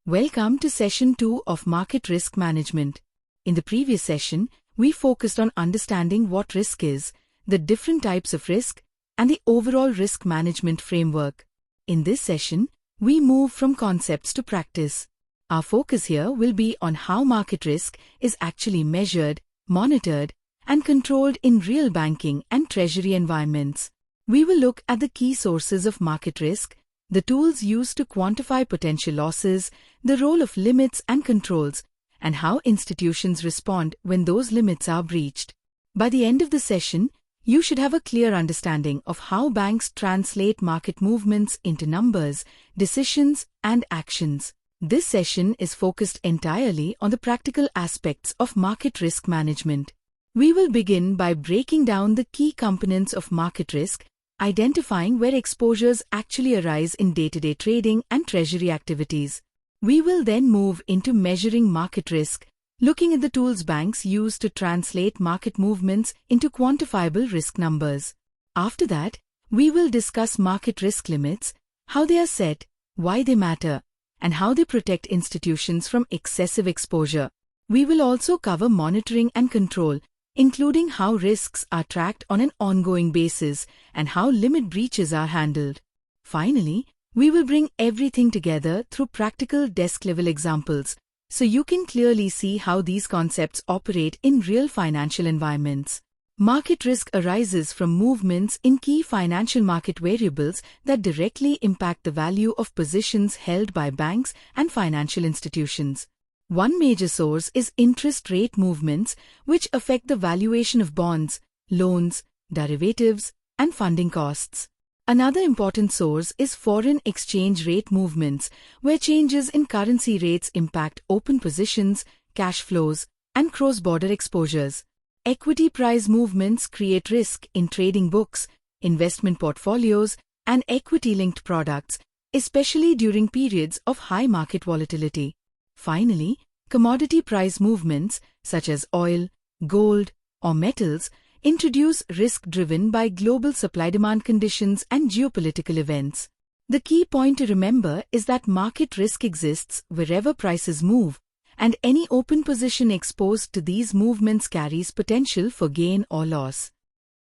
Welcome to Session 2 of Market Risk Management. In the previous session, we focused on understanding what risk is, the different types of risk, and the overall risk management framework. In this session, we move from concepts to practice. Our focus here will be on how market risk is actually measured, monitored, and controlled in real banking and treasury environments. We will look at the key sources of market risk, the tools used to quantify potential losses, the role of limits and controls, and how institutions respond when those limits are breached. By the end of the session, you should have a clear understanding of how banks translate market movements into numbers, decisions, and actions. This session is focused entirely on the practical aspects of market risk management. We will begin by breaking down the key components of market risk, identifying where exposures actually arise in day-to-day trading and treasury activities. We will then move into measuring market risk, looking at the tools banks use to translate market movements into quantifiable risk numbers. After that, we will discuss market risk limits, how they are set, why they matter, and how they protect institutions from excessive exposure. We will also cover monitoring and control, including how risks are tracked on an ongoing basis and how limit breaches are handled. Finally, we will bring everything together through practical desk-level examples, so you can clearly see how these concepts operate in real financial environments. Market risk arises from movements in key financial market variables that directly impact the value of positions held by banks and financial institutions. One major source is interest rate movements, which affect the valuation of bonds, loans, derivatives, and funding costs. Another important source is foreign exchange rate movements, where changes in currency rates impact open positions, cash flows, and cross-border exposures. Equity price movements create risk in trading books, investment portfolios, and equity-linked products, especially during periods of high market volatility. Finally, commodity price movements, such as oil, gold, or metals, introduce risk driven by global supply-demand conditions and geopolitical events. The key point to remember is that market risk exists wherever prices move, and any open position exposed to these movements carries potential for gain or loss.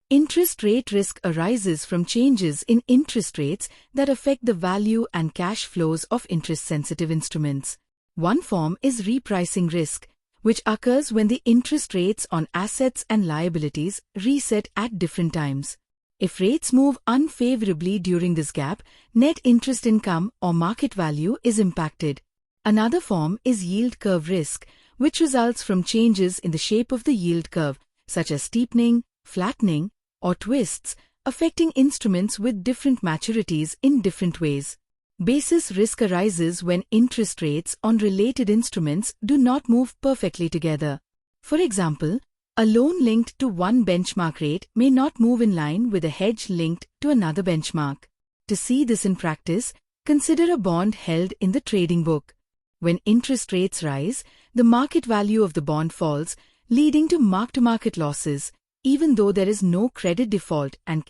Interest rate risk arises from changes in interest rates that affect the value and cash flows of interest-sensitive instruments. One form is repricing risk, which occurs when the interest rates on assets and liabilities reset at different times. If rates move unfavorably during this gap, net interest income or market value is impacted. Another form is yield curve risk, which results from changes in the shape of the yield curve, such as steepening, flattening, or twists, affecting instruments with different maturities in different ways. Basis risk arises when interest rates on related instruments do not move perfectly together. For example, a loan linked to one benchmark rate may not move in line with a hedge linked to another benchmark. To see this in practice, consider a bond held in the trading book. When interest rates rise, the market value of the bond falls, leading to mark-to-market losses, even though there is no credit default and